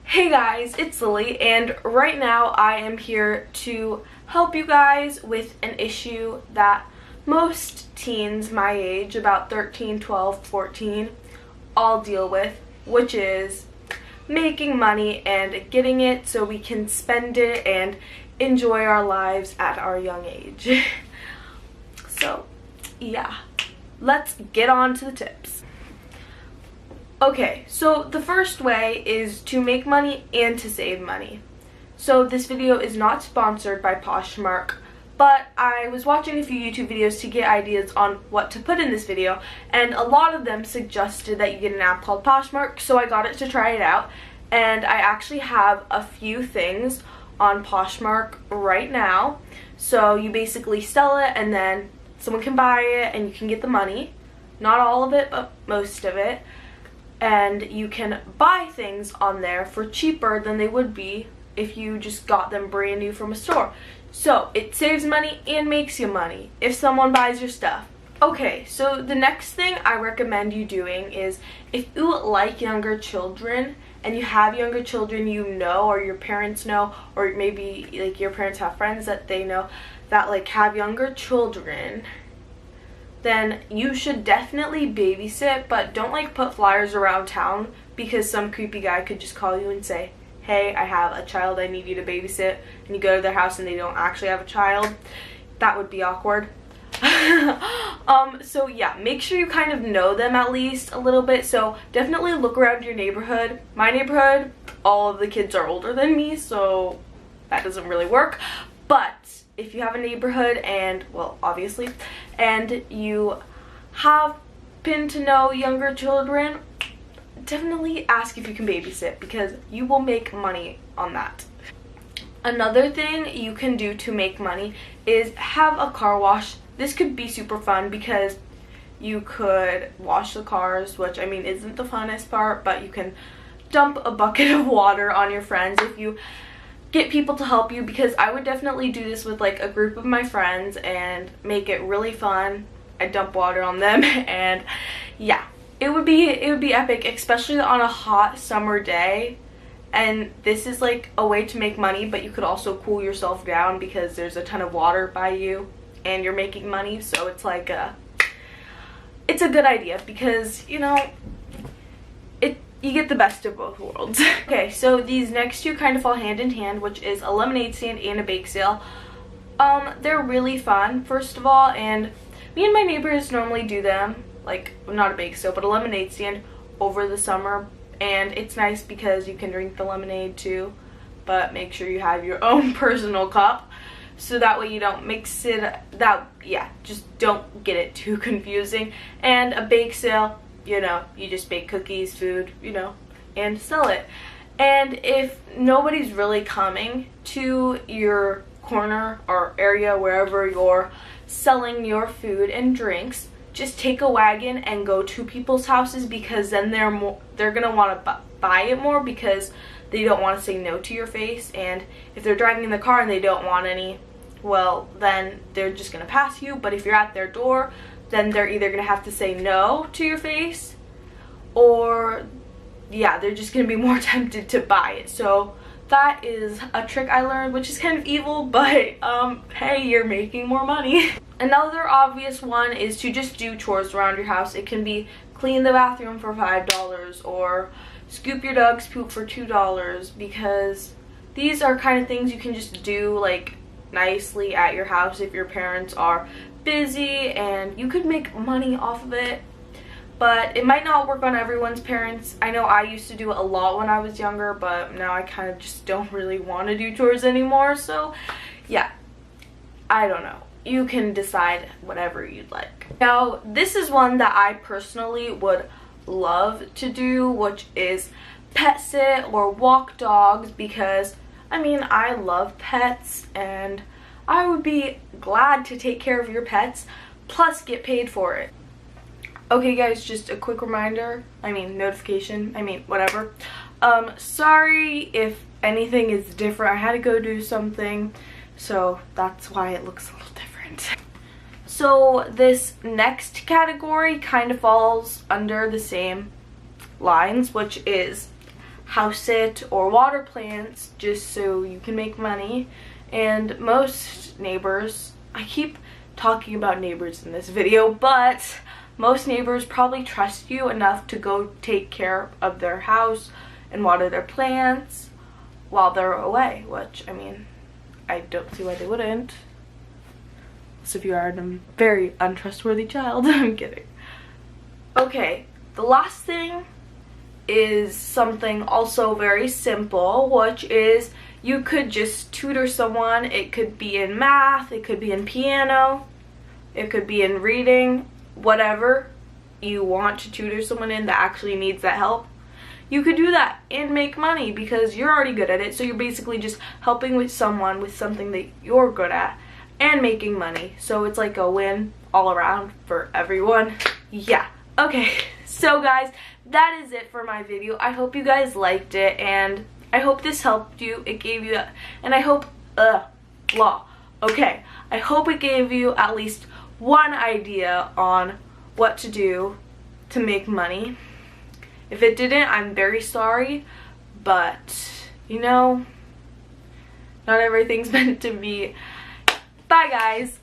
Hey guys, it's Lily, and right now I am here to help you guys with an issue that most teens my age, about 13, 12, 14, all deal with, which is making money and getting it so we can spend it and enjoy our lives at our young age. So, yeah, let's get on to the tips. Okay, so the first way is to make money and to save money. So this video is not sponsored by Poshmark, but I was watching a few YouTube videos to get ideas on what to put in this video, and a lot of them suggested that you get an app called Poshmark, so I got it to try it out, and I actually have a few things on Poshmark right now. So you basically sell it and then someone can buy it and you can get the money. Not all of it, but most of it. And you can buy things on there for cheaper than they would be if you just got them brand new from a store. So it saves money and makes you money if someone buys your stuff. Okay, so the next thing I recommend you doing is, if you like younger children and you have younger children you know, or your parents know, or maybe like your parents have friends that they know that like have younger children, then you should definitely babysit, but don't like put flyers around town, because some creepy guy could just call you and say, hey, I have a child I need you to babysit, and you go to their house and they don't actually have a child. That would be awkward. So yeah, make sure you kind of know them at least a little bit. So definitely look around your neighborhood. My neighborhood, all of the kids are older than me, so that doesn't really work. But if you have a neighborhood and, well, obviously, and you happen to know younger children, definitely ask if you can babysit, because you will make money on that. Another thing you can do to make money is have a car wash. This could be super fun because you could wash the cars, which I mean isn't the funnest part, but you can dump a bucket of water on your friends if you get people to help you, because I would definitely do this with like a group of my friends and make it really fun. I dump water on them and yeah, it would be epic, especially on a hot summer day. And this is like a way to make money, but you could also cool yourself down because there's a ton of water by you and you're making money. So it's like it's a good idea, because you know, you get the best of both worlds. Okay, so these next two kind of fall hand in hand, which is a lemonade stand and a bake sale. They're really fun, first of all, and me and my neighbors normally do them, like, not a bake sale, but a lemonade stand over the summer. And it's nice because you can drink the lemonade too, but make sure you have your own personal cup, so that way you don't mix it, just don't get it too confusing. And a bake sale, you know, you just bake cookies, food, you know, and sell it. And if nobody's really coming to your corner or area wherever you're selling your food and drinks, just take a wagon and go to people's houses, because then they're gonna want to buy it more, because they don't want to say no to your face. And if they're driving in the car and they don't want any, well, then they're just gonna pass you. But if you're at their door, then they're either gonna have to say no to your face, or yeah, they're just gonna be more tempted to buy it. So that is a trick I learned, which is kind of evil, but hey, you're making more money. Another obvious one is to just do chores around your house. It can be clean the bathroom for $5 or scoop your dog's poop for $2, because these are kind of things you can just do like nicely at your house if your parents are busy, and you could make money off of it. But it might not work on everyone's parents. I know I used to do it a lot when I was younger, but now I kind of just don't really want to do chores anymore. So yeah, I don't know. You can decide whatever you'd like. Now, this is one that I personally would love to do, which is pet sit or walk dogs, because I mean, I love pets and I would be glad to take care of your pets, plus get paid for it. Okay guys, just a quick reminder, notification, whatever. Sorry if anything is different. I had to go do something, so that's why it looks a little different. So this next category kind of falls under the same lines, which is house sit or water plants just so you can make money. And most neighbors, I keep talking about neighbors in this video, but most neighbors probably trust you enough to go take care of their house and water their plants while they're away, which, I mean, I don't see why they wouldn't. So if you are a very untrustworthy child, I'm kidding. Okay, the last thing is something also very simple, which is you could just tutor someone. It could be in math, it could be in piano, it could be in reading, whatever you want to tutor someone in that actually needs that help. You could do that and make money because you're already good at it. So you're basically just helping with someone with something that you're good at and making money. So it's like a win all around for everyone. Yeah. Okay, so guys, that is it for my video. I hope you guys liked it, and I hope this helped you. It gave you, and I hope, okay, I hope it gave you at least one idea on what to do to make money. If it didn't, I'm very sorry, but, you know, not everything's meant to be. Bye, guys.